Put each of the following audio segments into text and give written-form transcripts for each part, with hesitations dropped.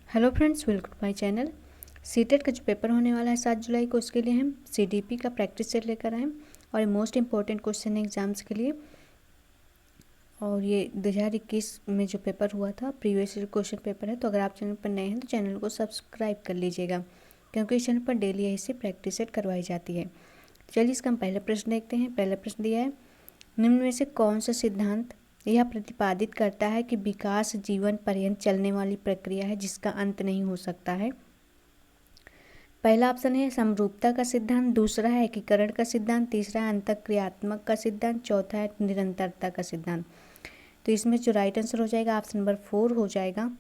Hello friends, welcome to my channel. CTET का जो paper होने वाला है 7 जुलाई को, उसके लिए हम सीडीपी का प्रैक्टिस सेट लेकर आए और ये मोस्ट इम्पॉर्टेंट क्वेश्चन है एग्जाम्स के लिए। और ये 2021 में जो पेपर हुआ था प्रीवियस ईयर क्वेश्चन पेपर है। तो अगर आप चैनल पर नए हैं तो चैनल को सब्सक्राइब कर लीजिएगा, क्योंकि इस चैनल पर डेली यही से प्रैक्टिस सेट करवाई जाती है। चलिए इसका हम पहला प्रश्न देखते हैं। पहला प्रश्न दिया है, निम्न में से कौन सा सिद्धांत यह प्रतिपादित करता है कि विकास जीवन पर्यंत चलने वाली प्रक्रिया है जिसका अंत नहीं हो सकता है। पहला ऑप्शन है समरूपता का सिद्धांत, दूसरा है एकीकरण का सिद्धांत, तीसरा है अंतःक्रियात्मक का सिद्धांत, चौथा है निरंतरता का सिद्धांत। तो इसमें जो राइट आंसर हो जाएगा ऑप्शन नंबर 4 हो जाएगा,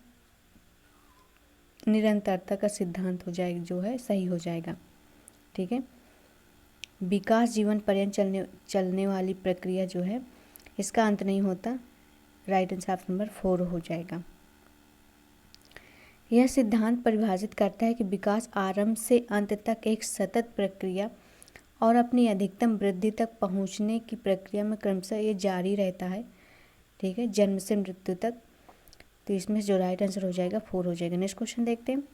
निरंतरता का सिद्धांत हो जाएगा, जो है सही हो जाएगा। ठीक है, विकास जीवन पर्यंत चलने वाली प्रक्रिया जो है इसका अंत नहीं होता। राइट आंसर ऑप्शन नंबर 4 हो जाएगा। यह सिद्धांत परिभाषित करता है कि विकास आरंभ से अंत तक एक सतत प्रक्रिया और अपनी अधिकतम वृद्धि तक पहुंचने की प्रक्रिया में क्रमशः ये जारी रहता है। ठीक है, जन्म से मृत्यु तक। तो इसमें जो राइट आंसर हो जाएगा 4 हो जाएगा। नेक्स्ट क्वेश्चन देखते हैं,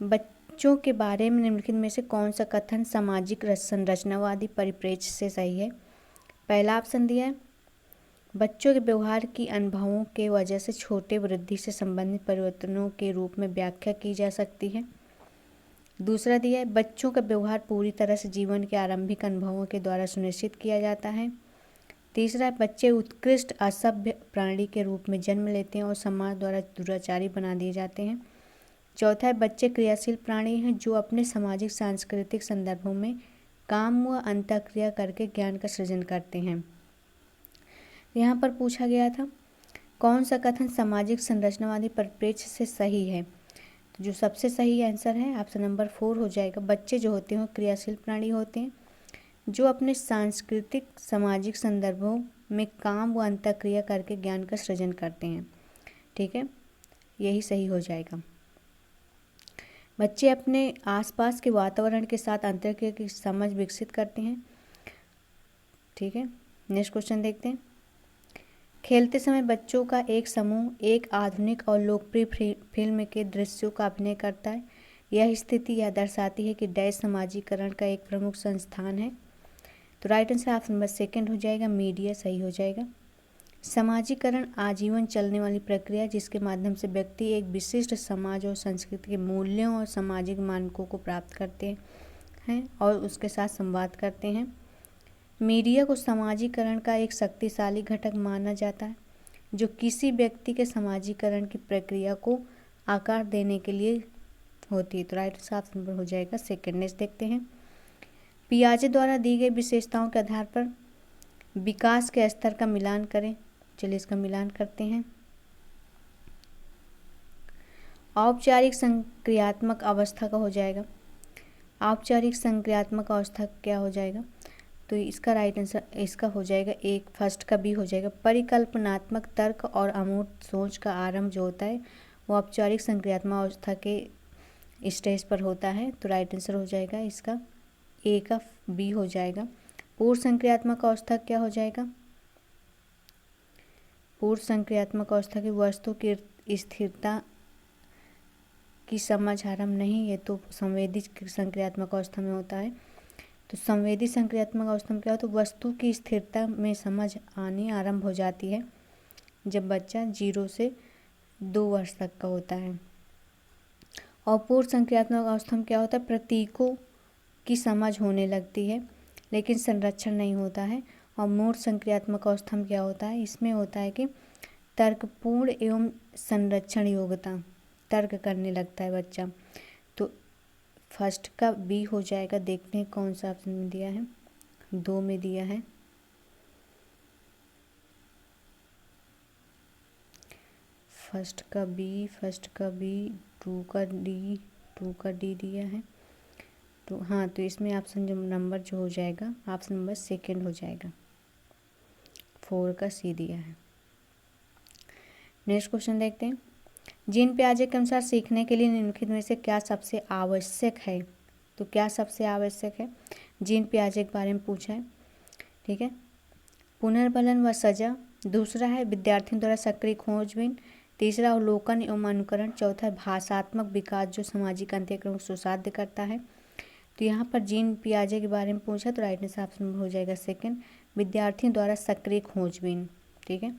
बच्चों के बारे में निम्नलिखित में से कौन सा कथन सामाजिक संरचनावादी परिप्रेक्ष्य से सही है। पहला ऑप्शन दिया है, बच्चों के व्यवहार की अनुभवों के वजह से छोटे वृद्धि से संबंधित परिवर्तनों के रूप में व्याख्या की जा सकती है। दूसरा दिया है, बच्चों का व्यवहार पूरी तरह से जीवन के आरंभिक अनुभवों के द्वारा सुनिश्चित किया जाता है। तीसरा है, बच्चे उत्कृष्ट असभ्य प्राणी के रूप में जन्म लेते हैं और समाज द्वारा दुराचारी बना दिए जाते हैं। चौथा है, बच्चे क्रियाशील प्राणी हैं जो अपने सामाजिक सांस्कृतिक संदर्भों में काम व अंतःक्रिया करके ज्ञान का सृजन करते हैं। यहाँ पर पूछा गया था कौन सा कथन सामाजिक संरचनावादी परिप्रेक्ष्य से सही है। तो जो सबसे सही आंसर है ऑप्शन नंबर 4 हो जाएगा। बच्चे जो होते हैं क्रियाशील प्राणी होते हैं जो अपने सांस्कृतिक सामाजिक संदर्भों में काम व अंतःक्रिया करके ज्ञान का सृजन करते हैं। ठीक है, यही सही हो जाएगा। बच्चे अपने आसपास के वातावरण के साथ अंतःक्रिया की समझ विकसित करते हैं। ठीक है, नेक्स्ट क्वेश्चन देखते हैं, खेलते समय बच्चों का एक समूह एक आधुनिक और लोकप्रिय फिल्म के दृश्यों का अभिनय करता है। यह स्थिति यह दर्शाती है कि डैश समाजीकरण का एक प्रमुख संस्थान है। तो राइट आंसर ऑप्शन नंबर 2 हो जाएगा, मीडिया सही हो जाएगा। समाजीकरण आजीवन चलने वाली प्रक्रिया जिसके माध्यम से व्यक्ति एक विशिष्ट समाज और संस्कृति के मूल्यों और सामाजिक मानकों को प्राप्त करते हैं और उसके साथ संवाद करते हैं। मीडिया को समाजीकरण का एक शक्तिशाली घटक माना जाता है जो किसी व्यक्ति के समाजीकरण की प्रक्रिया को आकार देने के लिए होती है। तो राइट आंसर नंबर हो जाएगा 2। नेक्स्ट देखते हैं, पियाजे द्वारा दी गई विशेषताओं के आधार पर विकास के स्तर का मिलान करें। चलिए इसका मिलान करते हैं। औपचारिक संक्रियात्मक अवस्था का हो जाएगा, औपचारिक संक्रियात्मक अवस्था क्या हो जाएगा। तो इसका राइट आंसर इसका हो जाएगा 1, फर्स्ट का बी हो जाएगा। परिकल्पनात्मक तर्क और अमूर्त सोच का आरंभ जो होता है वो औपचारिक संक्रियात्मक अवस्था के स्टेज पर होता है। तो राइट आंसर हो जाएगा इसका ए का बी हो जाएगा। पूर्व संक्रियात्मक अवस्था क्या हो जाएगा, पूर्व संक्रियात्मक अवस्था की वस्तु की स्थिरता की समझ आरंभ नहीं, ये तो संवेदी संक्रियात्मक अवस्था में होता है। तो संवेदी संक्रियात्मक अवस्था में क्या होता है, तो वस्तु की स्थिरता में समझ आनी आरंभ हो जाती है जब बच्चा 0 से 2 वर्ष तक का होता है। और पूर्व संक्रियात्मक अवस्था में क्या होता है, प्रतीकों की समझ होने लगती है लेकिन संरक्षण नहीं होता है। और मूर्त संक्रियात्मक अवस्था में क्या होता है, इसमें होता है कि तर्कपूर्ण एवं संरक्षण योग्यता, तर्क करने लगता है बच्चा। तो फर्स्ट का बी हो जाएगा। देखते हैं कौन सा ऑप्शन में दिया है, 2 में दिया है। फर्स्ट का बी 2 का डी दिया है। तो हाँ, तो इसमें ऑप्शन जो नंबर जो हो जाएगा ऑप्शन नंबर 2 हो जाएगा, 4 का सी दिया है। नेक्स्ट क्वेश्चन देखते हैं, जीन पियाजे के अनुसार सीखने के लिए निम्नलिखित में से क्या सबसे आवश्यक है। तो क्या सबसे आवश्यक है, जीन पियाजे के बारे में पूछा है। ठीक है, पुनर्बलन व सजा, दूसरा है विद्यार्थियों द्वारा सक्रिय खोजबीन, तीसरा अवलोकन एवं अनुकरण, चौथा भाषात्मक विकास जो सामाजिक अंतःक्रिया को सुसाध्य करता है। तो यहाँ पर जीन पियाजे के बारे में पूछा तो राइट आंसर ऑप्शन हो जाएगा सेकंड, विद्यार्थियों द्वारा सक्रिय खोजबीन। ठीक है,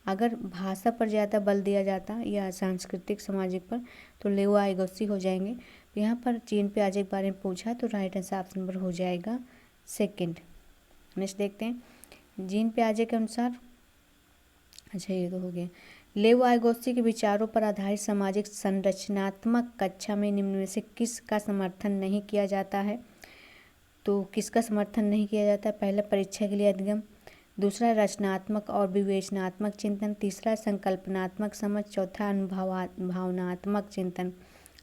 अगर भाषा पर ज़्यादा बल दिया जाता या सांस्कृतिक सामाजिक पर तो लेओ वाइगोत्स्की हो जाएंगे। तो यहाँ पर जीन पियाजे के बारे में पूछा तो राइट आंसर ऑप्शन नंबर हो जाएगा सेकंड। नेक्स्ट देखते हैं जीन पियाजे के अनुसार, अच्छा ये तो हो गया। लेओ वाइगोत्स्की के विचारों पर आधारित सामाजिक संरचनात्मक कक्षा में निम्न में से किसका समर्थन नहीं किया जाता है? तो किसका समर्थन नहीं किया जाता है? पहला परीक्षा के लिए अधिगम, दूसरा रचनात्मक और विवेचनात्मक चिंतन, तीसरा संकल्पनात्मक समझ, चौथा भावनात्मक चिंतन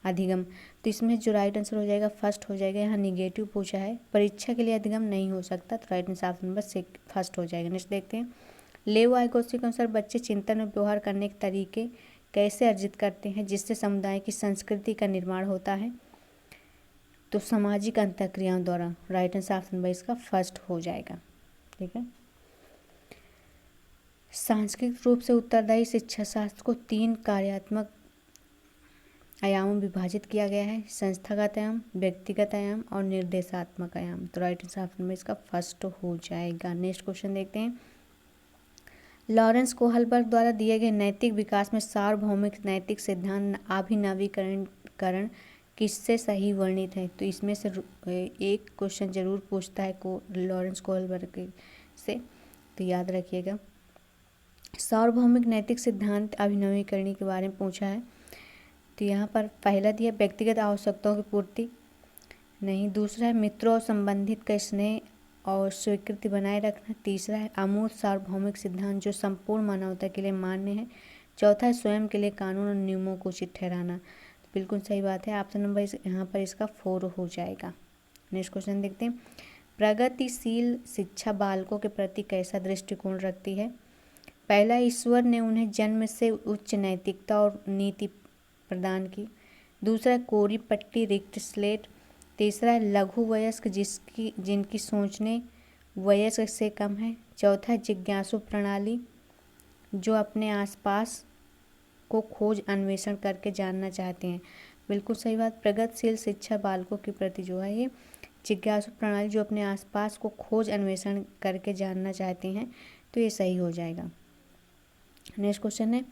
अधिगम। तो इसमें जो राइट आंसर हो जाएगा फर्स्ट हो जाएगा। यहाँ निगेटिव पूछा है, परीक्षा के लिए अधिगम नहीं हो सकता, तो right answer option number first हो जाएगा। नेक्स्ट देखते हैं लेओ वाइगोत्स्की के अनुसार बच्चे चिंतन और व्यवहार करने के तरीके कैसे अर्जित करते हैं जिससे समुदाय की संस्कृति का निर्माण होता है? तो सामाजिक अंतःक्रियाओं द्वारा, राइट आंसर ऑप्शन नंबर इसका फर्स्ट हो जाएगा। ठीक है, सांस्कृतिक रूप से उत्तरदायी शिक्षा शास्त्र को 3 कार्यात्मक आयामों में विभाजित किया गया है, संस्थागत आयाम, व्यक्तिगत आयाम और निर्देशात्मक आयाम। तो राइट आंसर ऑप्शन में इसका फर्स्ट हो जाएगा। नेक्स्ट क्वेश्चन देखते हैं लॉरेंस कोहलबर्ग द्वारा दिए गए नैतिक विकास में सार्वभौमिक नैतिक सिद्धांत अभिनवीकरण किससे सही वर्णित है? तो इसमें से एक क्वेश्चन जरूर पूछता है लॉरेंस कोहलबर्ग से, तो याद रखिएगा। सार्वभौमिक नैतिक सिद्धांत अभिनवीकरण के बारे में पूछा है, तो यहाँ पर पहला दिया व्यक्तिगत आवश्यकताओं की पूर्ति, नहीं। दूसरा है मित्रों और संबंधित का स्नेह और स्वीकृति बनाए रखना, तीसरा है अमूर्त सार्वभौमिक सिद्धांत जो संपूर्ण मानवता के लिए मान्य है, चौथा है स्वयं के लिए कानून और नियमों को उचित ठहराना। तो बिल्कुल सही बात है, ऑप्शन नंबर यहाँ पर इसका 4 हो जाएगा। नेक्स्ट क्वेश्चन देखते हैं प्रगतिशील शिक्षा बालकों के प्रति कैसा दृष्टिकोण रखती है? पहला, ईश्वर ने उन्हें जन्म से उच्च नैतिकता और नीति प्रदान की, दूसरा कोरी पट्टी रिक्त स्लेट, तीसरा लघु वयस्क जिनकी सोचने वयस्क से कम है, चौथा जिज्ञासु प्रणाली जो अपने आसपास को खोज अन्वेषण करके जानना चाहते हैं। बिल्कुल सही बात, प्रगतिशील शिक्षा बालकों के प्रति जो है ये जिज्ञासु प्रणाली जो अपने आसपास को खोज अन्वेषण करके जानना चाहते हैं, तो ये सही हो जाएगा। नेक्स्ट क्वेश्चन है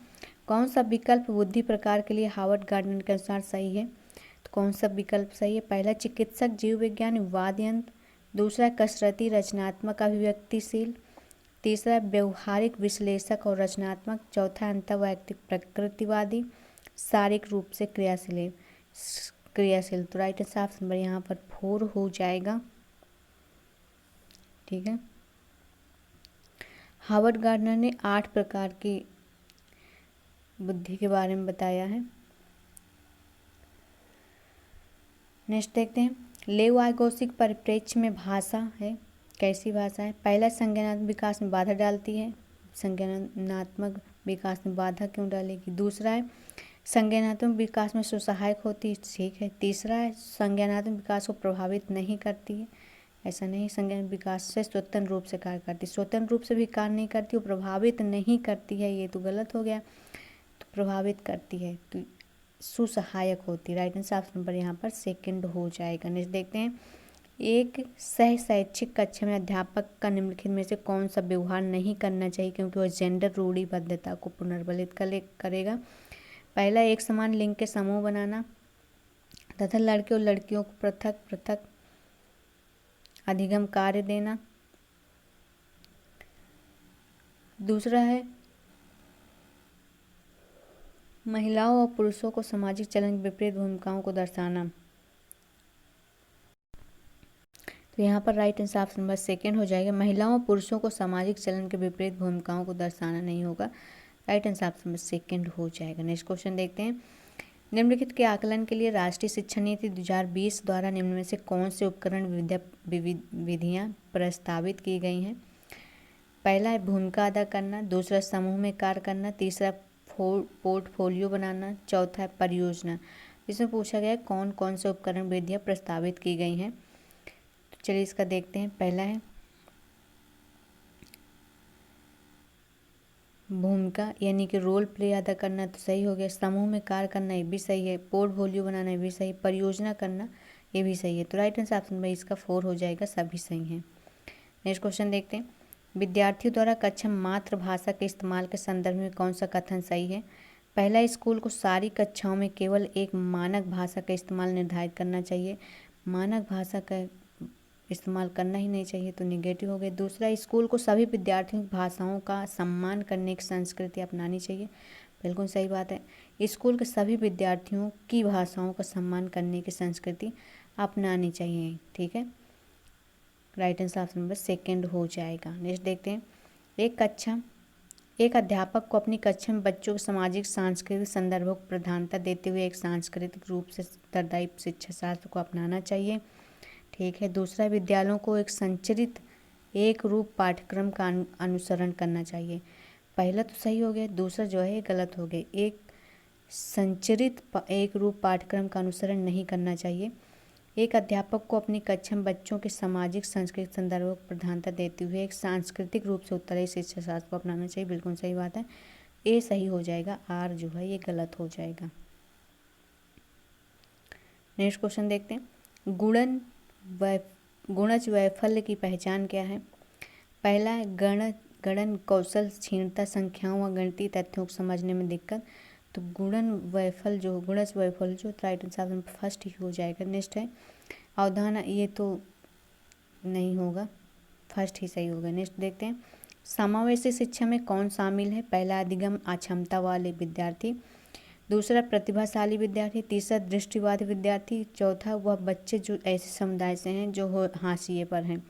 कौन सा विकल्प बुद्धि प्रकार के लिए हार्वर्ड गार्डनर के अनुसार सही है? तो कौन सा विकल्प सही है? पहला चिकित्सक जीव विज्ञान वाद्य यंत्र, दूसरा कसरती रचनात्मक अभिव्यक्तिशील, तीसरा व्यवहारिक विश्लेषक और रचनात्मक, चौथा अंतर्वैयक्तिक प्रकृतिवादी, शारीरिक रूप से क्रियाशील। तो राइट आंसर ऑप्शन नंबर यहाँ पर 4 हो जाएगा। ठीक है, हार्वर्ड गार्डनर ने 8 प्रकार की बुद्धि के बारे में बताया है। नेक्स्ट देखते हैं लेओ वाइगोत्स्की परिप्रेक्ष्य में भाषा है कैसी भाषा है? पहला, संज्ञानात्मक विकास में बाधा डालती है, संज्ञानात्मक विकास में बाधा क्यों डालेगी? दूसरा है संज्ञानात्मक विकास में सुसहायक होती है, ठीक है। तीसरा है संज्ञानात्मक विकास को प्रभावित नहीं करती है, ऐसा नहीं, संज्ञानात्मक विकास से स्वतंत्र रूप से कार्य करती है, स्वतंत्र रूप से भी कार्य नहीं करती, वो प्रभावित नहीं करती है, ये तो गलत हो गया, तो प्रभावित करती है, तो सुसहायक होती है। राइट आंसर ऑप्शन नंबर यहाँ पर सेकंड हो जाएगा। नेक्स्ट देखते हैं एक सह शैक्षिक कक्षा में अध्यापक का निम्नलिखित में से कौन सा व्यवहार नहीं करना चाहिए क्योंकि वह जेंडर रूढ़िबद्धता को पुनर्बलित करेगा? पहला, एक समान लिंग के समूह बनाना तथा लड़के और लड़कियों को पृथक पृथक अधिगम कार्य देना। दूसरा है महिलाओं और पुरुषों को सामाजिक चलन की विपरीत भूमिकाओं को दर्शाना। तो यहाँ पर right answer option number second हो जाएगा, महिलाओं और पुरुषों को सामाजिक चलन के विपरीत भूमिकाओं को दर्शाना नहीं होगा, right answer option number second हो जाएगा। नेक्स्ट क्वेश्चन देखते हैं निम्नलिखित के आकलन के लिए राष्ट्रीय शिक्षा नीति 2020 द्वारा निम्न में से कौन से उपकरण विधियाँ प्रस्तावित की गई हैं? पहला है भूमिका अदा करना, दूसरा समूह में कार्य करना, तीसरा पोर्टफोलियो बनाना, चौथा है परियोजना। इसमें पूछा गया कौन कौन से उपकरण विधियाँ प्रस्तावित की गई हैं, तो चलिए इसका देखते हैं। पहला है भूमिका यानी कि रोल प्ले अदा करना तो सही हो गया। समूह में कार्य करना ये भी सही है। पोर्टफोलियो बनाना ये भी सही। परियोजना करना ये भी सही है। तो राइट आंसर ऑप्शन में इसका 4 हो जाएगा, सभी सही हैं। नेक्स्ट क्वेश्चन देखते हैं। विद्यार्थियों द्वारा कक्षा मातृभाषा के इस्तेमाल के संदर्भ में कौन सा कथन सही है? पहला, स्कूल को सारी कक्षाओं में केवल एक मानक भाषा का इस्तेमाल निर्धारित करना चाहिए। मानक भाषा का इस्तेमाल करना ही नहीं चाहिए, तो निगेटिव हो गए। दूसरा, स्कूल को सभी विद्यार्थियों की भाषाओं का सम्मान करने की संस्कृति अपनानी चाहिए। बिल्कुल सही बात है। स्कूल के सभी विद्यार्थियों की भाषाओं का सम्मान करने की संस्कृति अपनानी चाहिए। ठीक है, right answer option number second हो जाएगा। नेक्स्ट देखते हैं। एक अध्यापक को अपनी कक्षा में बच्चों के सामाजिक सांस्कृतिक संदर्भों को प्रधानता देते हुए एक सांस्कृतिक रूप से उत्तरदायी शिक्षा शास्त्र को अपनाना चाहिए। ठीक है। दूसरा, विद्यालयों को एक संरचित एक रूप पाठ्यक्रम का अनुसरण करना चाहिए। पहला तो सही हो गया, दूसरा जो है गलत हो गया। एक संरचित एक रूप पाठ्यक्रम का अनुसरण नहीं करना चाहिए। एक अध्यापक को अपनी कक्षा में बच्चों के सामाजिक सांस्कृतिक संदर्भों को प्रधानता देते हुए एक सांस्कृतिक रूप से उत्तरदायी शिक्षा शास्त्र को अपनाना चाहिए। बिल्कुल सही बात है, ए सही हो जाएगा, आर जो है ये गलत हो जाएगा। नेक्स्ट क्वेश्चन देखते हैं। गुणज वैफल्य की पहचान क्या है? पहला है गणन कौशल क्षीणता, संख्याओं व गणितीय तथ्यों को समझने में दिक्कत। तो गुणज वैफल्य जो राइट आंसर फर्स्ट ही हो जाएगा। नेक्स्ट है अवधारणा, ये तो नहीं होगा, फर्स्ट ही सही होगा। नेक्स्ट देखते हैं। समावेशी शिक्षा में कौन शामिल है? पहला, अधिगम अक्षमता वाले विद्यार्थी। दूसरा, प्रतिभाशाली विद्यार्थी। तीसरा, दृष्टिबाधित विद्यार्थी। चौथा, वह बच्चे जो ऐसे समुदाय से हैं जो हाशिए पर हैं।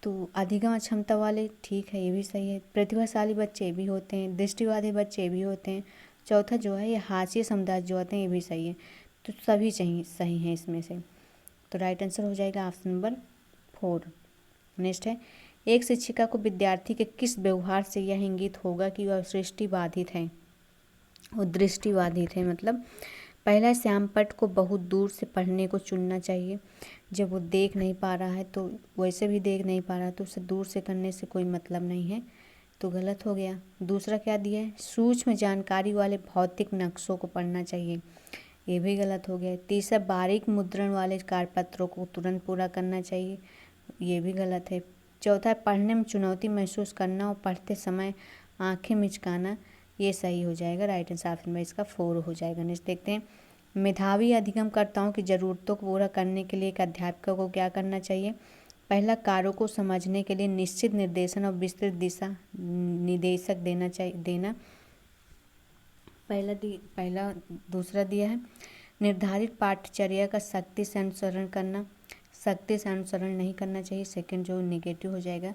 तो अधिगम अक्षमता वाले, ठीक है, ये भी सही है। प्रतिभाशाली बच्चे भी होते हैं, दृष्टिबाधित बच्चे भी होते हैं। चौथा जो है ये हाशिए समुदाय जो होते हैं, ये भी सही है। तो सभी सही हैं इसमें से। तो राइट आंसर हो जाएगा ऑप्शन नंबर 4। नेक्स्ट है। एक शिक्षिका को विद्यार्थी के किस व्यवहार से यह इंगित होगा कि वह दृष्टिबाधित है? वो दृष्टिबाधित है मतलब पहला, श्यामपट्ट को बहुत दूर से पढ़ने को चुनना चाहिए। जब वो देख नहीं पा रहा है तो वैसे भी देख नहीं पा रहा तो उसे दूर से करने से कोई मतलब नहीं है, तो गलत हो गया। दूसरा क्या दिया है? सूक्ष्म जानकारी वाले भौतिक नक्शों को पढ़ना चाहिए, ये भी गलत हो गया। तीसरा, बारीक मुद्रण वाले कार्यपत्रों को तुरंत पूरा करना चाहिए, ये भी गलत है। चौथा, पढ़ने में चुनौती महसूस करना और पढ़ते समय आंखें मिचकाना, ये सही हो जाएगा। राइट आंसर ऑप्शन में इसका 4 हो जाएगा। नेक्स्ट देखते हैं। मेधावी अधिगमकर्ताओं की ज़रूरतों को पूरा करने के लिए एक अध्यापक को क्या करना चाहिए? पहला, कार्यों को समझने के लिए निश्चित निर्देशन और विस्तृत दिशा निर्देशक देना। दूसरा दिया है निर्धारित पाठ्यचर्या का सख्ती से अनुसरण करना। सख्ती से अनुसरण नहीं करना चाहिए, सेकंड जो निगेटिव हो जाएगा।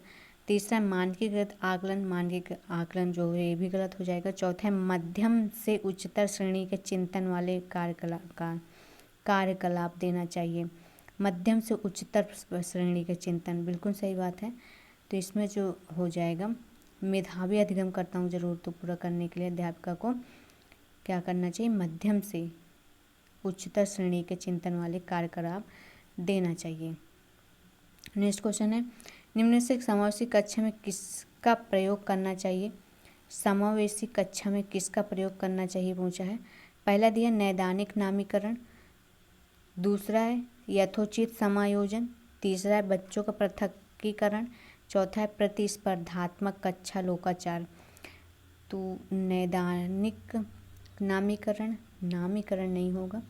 तीसरा, मानकीकृत आकलन जो है ये भी गलत हो जाएगा। चौथा है मध्यम से उच्चतर श्रेणी के चिंतन वाले कार्यकलाप देना चाहिए। मध्यम से उच्चतर श्रेणी के चिंतन, बिल्कुल सही बात है। तो इसमें जो हो जाएगा मेधावी अधिगमकर्ताओं की जरूरतों पूरा करने के लिए अध्यापक को क्या करना चाहिए? मध्यम से उच्चतर श्रेणी के चिंतन वाले कार्यकलाप देना चाहिए। नेक्स्ट क्वेश्चन है। निम्न से समावेशी कक्षा में किसका प्रयोग करना चाहिए? समावेशी कक्षा में किसका प्रयोग करना चाहिए पूछा है। पहला दिया नैदानिक नामीकरण। दूसरा है यथोचित समायोजन। तीसरा है बच्चों का पृथकीकरण। चौथा है प्रतिस्पर्धात्मक कक्षा लोकाचार। तो नैदानिक नामीकरण नहीं होगा।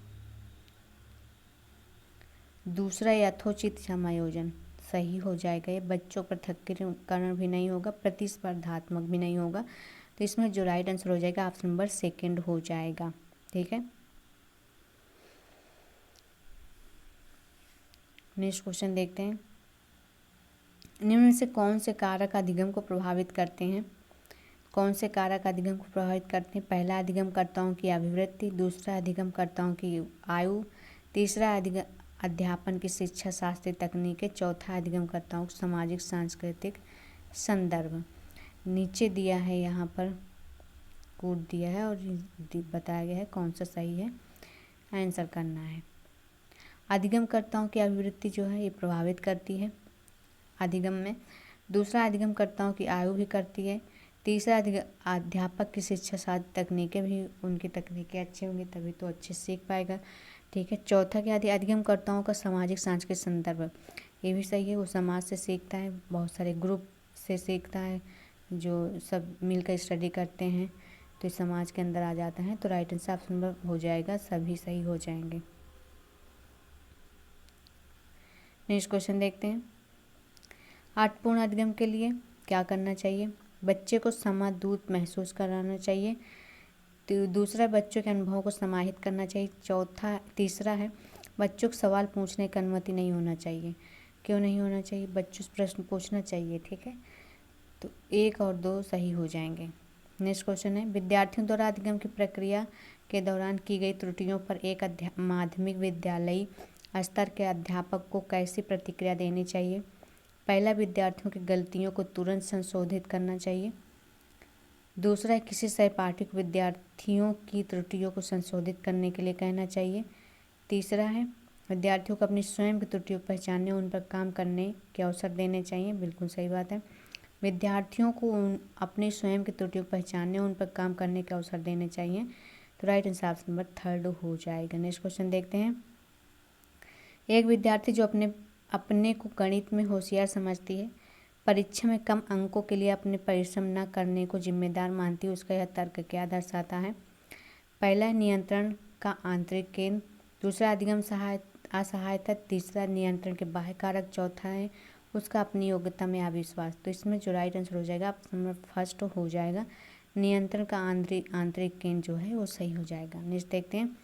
दूसरा यथोचित समायोजन सही हो जाएगा। ये बच्चों पृथक्करण भी नहीं होगा, प्रतिस्पर्धात्मक भी नहीं होगा। तो इसमें जो राइट आंसर हो जाएगा ऑप्शन नंबर सेकंड हो जाएगा। ठीक है। नेक्स्ट क्वेश्चन देखते हैं। निम्न से कौन से कारक अधिगम को प्रभावित करते हैं? कौन से कारक अधिगम को प्रभावित करते हैं? पहला, अधिगमकर्ताओं की अभिवृत्ति। दूसरा, अधिगमकर्ताओं की आयु। तीसरा, अध्यापन की शिक्षा शास्त्रीय तकनीकें। चौथा, अधिगमकर्ताओं को सामाजिक सांस्कृतिक संदर्भ। नीचे दिया है, यहाँ पर कोड दिया है और बताया गया है कौन सा सही है, आंसर करना है। अधिगमकर्ताओं की अभिवृत्ति जो है ये प्रभावित करती है अधिगम में। दूसरा, अधिगमकर्ताओं की आयु भी करती है। तीसरा, अध्यापक की शिक्षा शास्त्र तकनीकें भी, उनकी तकनीकें अच्छी होंगी तभी तो अच्छे से सीख पाएगा। ठीक है। चौथा क्या दिया, अधिगमकर्ताओं का सामाजिक सांस्कृतिक संदर्भ, ये भी सही है। वो समाज से सीखता है, बहुत सारे ग्रुप से सीखता है, जो सब मिलकर स्टडी करते हैं तो इस समाज के अंदर आ जाता है। तो राइट आंसर ऑप्शन नंबर हो जाएगा, सभी सही हो जाएंगे। नेक्स्ट क्वेश्चन देखते हैं। अर्थपूर्ण अधिगम के लिए क्या करना चाहिए? बच्चे को समादूत महसूस कराना चाहिए। तो दूसरा, बच्चों के अनुभवों को समाहित करना चाहिए। तीसरा है, बच्चों को सवाल पूछने की अनुमति नहीं होना चाहिए। क्यों नहीं होना चाहिए? बच्चों से प्रश्न पूछना चाहिए। ठीक है। तो 1 और 2 सही हो जाएंगे। नेक्स्ट क्वेश्चन है, विद्यार्थियों द्वारा अधिगम की प्रक्रिया के दौरान की गई त्रुटियों पर एक माध्यमिक विद्यालयी स्तर के अध्यापक को कैसी प्रतिक्रिया देनी चाहिए? पहला, विद्यार्थियों की गलतियों को तुरंत संशोधित करना चाहिए। दूसरा, किसी सहपाठी को विद्यार्थियों की त्रुटियों को संशोधित करने के लिए कहना चाहिए। तीसरा है, विद्यार्थियों को अपनी स्वयं की त्रुटियों को पहचानने, उन पर काम करने के अवसर देने चाहिए। बिल्कुल सही बात है। विद्यार्थियों को अपनी स्वयं की त्रुटियों को पहचानने, उन पर काम करने के अवसर देने चाहिए। तो राइट आंसर ऑप्शन नंबर 3 हो जाएगा। नेक्स्ट क्वेश्चन देखते हैं। एक विद्यार्थी जो अपने को गणित में होशियार समझती है, परीक्षा में कम अंकों के लिए अपने परिश्रम न करने को जिम्मेदार मानती है, उसका यह तर्क क्या दर्शाता है? पहला, नियंत्रण का आंतरिक केंद्र। दूसरा, अधिगम असहायता। तीसरा, नियंत्रण के बाह्य कारक। चौथा है उसका अपनी योग्यता में अविश्वास। तो इसमें जो राइट आंसर हो जाएगा ऑप्शन नंबर फर्स्ट हो जाएगा, नियंत्रण का आंतरिक केंद्र जो है वो सही हो जाएगा। नेक्स्ट देखते हैं,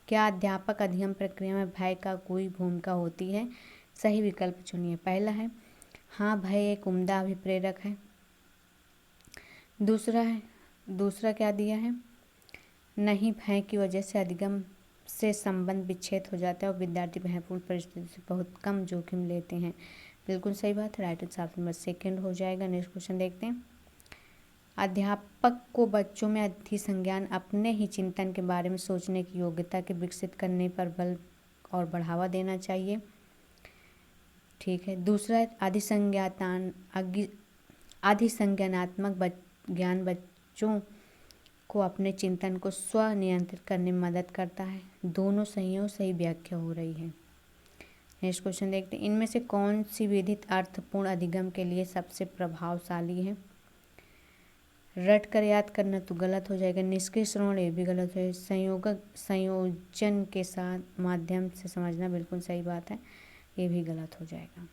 क्या अध्यापक अधिगम प्रक्रिया में भय का कोई भूमिका होती है? सही विकल्प चुनिए। पहला है, हाँ, भय एक उम्दा अभिप्रेरक है। दूसरा क्या दिया है, नहीं, भय की वजह से अधिगम से संबंध विच्छेद हो जाता है और विद्यार्थी भयपूर्ण परिस्थिति से बहुत कम जोखिम लेते हैं। बिल्कुल सही बात है, राइट आंसर ऑप्शन नंबर 2 हो जाएगा। नेक्स्ट क्वेश्चन देखते हैं। अध्यापक को बच्चों में अधिसंज्ञान, अपने ही चिंतन के बारे में सोचने की योग्यता के विकसित करने पर बल और बढ़ावा देना चाहिए। ठीक है। दूसरा, अधिसंज्ञानात्मक ज्ञान बच्चों को अपने चिंतन को स्व नियंत्रित करने में मदद करता है। दोनों सही व्याख्या हो रही है। नेक्स्ट क्वेश्चन देखते हैं, इनमें से कौन सी विधि अर्थपूर्ण अधिगम के लिए सबसे प्रभावशाली है? रट कर याद करना तो गलत हो जाएगा। निष्क्रिय श्रवण, ये भी गलत है। संयोजन के साथ माध्यम से समझना, बिल्कुल सही बात है, ये भी गलत हो जाएगा।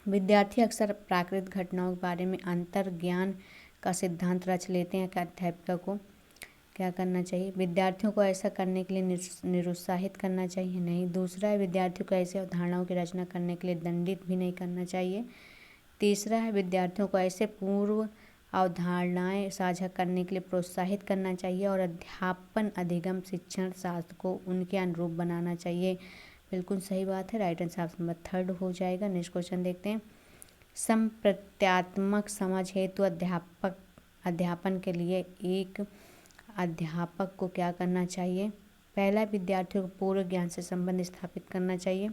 विद्यार्थी अक्सर प्राकृतिक घटनाओं के बारे में अंतर्ज्ञान का सिद्धांत रच लेते हैं। अध्यापिका को क्या करना चाहिए? विद्यार्थियों को ऐसा करने के लिए निरुत्साहित करना चाहिए? नहीं। दूसरा है, विद्यार्थियों को ऐसे अवधारणाओं की रचना करने के लिए दंडित भी नहीं करना चाहिए। तीसरा है, विद्यार्थियों को ऐसे पूर्व अवधारणाएं साझा करने के लिए प्रोत्साहित करना चाहिए और अध्यापन अधिगम शिक्षण शास्त्र को उनके अनुरूप बनाना चाहिए। बिल्कुल सही बात है, राइट आंसर ऑप्शन नंबर 3 हो जाएगा। नेक्स्ट क्वेश्चन देखते हैं, संप्रत्यात्मक समझ हेतु अध्यापन के लिए एक अध्यापक को क्या करना चाहिए? पहला, विद्यार्थियों को पूर्व ज्ञान से संबंध स्थापित करना चाहिए।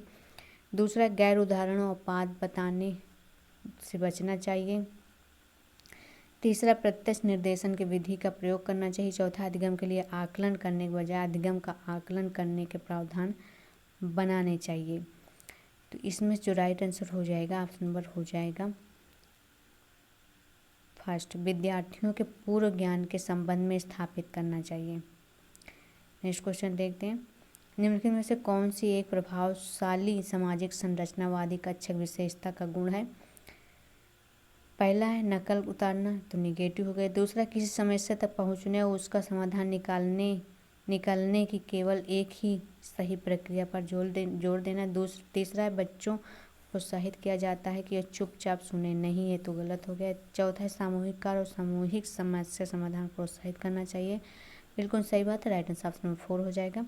दूसरा, गैर उदाहरणों और पाठ बताने से बचना चाहिए। तीसरा, प्रत्यक्ष निर्देशन की विधि का प्रयोग करना चाहिए। चौथा, अधिगम के लिए आकलन करने के बजाय अधिगम का आकलन करने के प्रावधान बनाने चाहिए। तो इसमें जो राइट आंसर हो जाएगा ऑप्शन नंबर हो जाएगा फर्स्ट, विद्यार्थियों के पूर्व ज्ञान के संबंध में स्थापित करना चाहिए। नेक्स्ट क्वेश्चन देखते हैं, निम्नलिखित में से कौन सी एक प्रभावशाली सामाजिक संरचनावादी कक्षक विशेषता का गुण है? पहला है नकल उतारना, तो निगेटिव हो गया। दूसरा, किसी समस्या तक पहुंचने और उसका समाधान निकालने की केवल एक ही सही प्रक्रिया पर जोर देना। तीसरा है, बच्चों को प्रोत्साहित किया जाता है कि यह चुपचाप सुने, नहीं है तो गलत हो गया। चौथा है, सामूहिक कार्य और सामूहिक समस्या समाधान प्रोत्साहित करना चाहिए। बिल्कुल सही बात है, राइट आंसर ऑप्शन नंबर 4 हो जाएगा।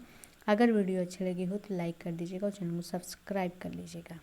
अगर वीडियो अच्छी लगी हो तो लाइक कर दीजिएगा और चैनल को सब्सक्राइब कर लीजिएगा।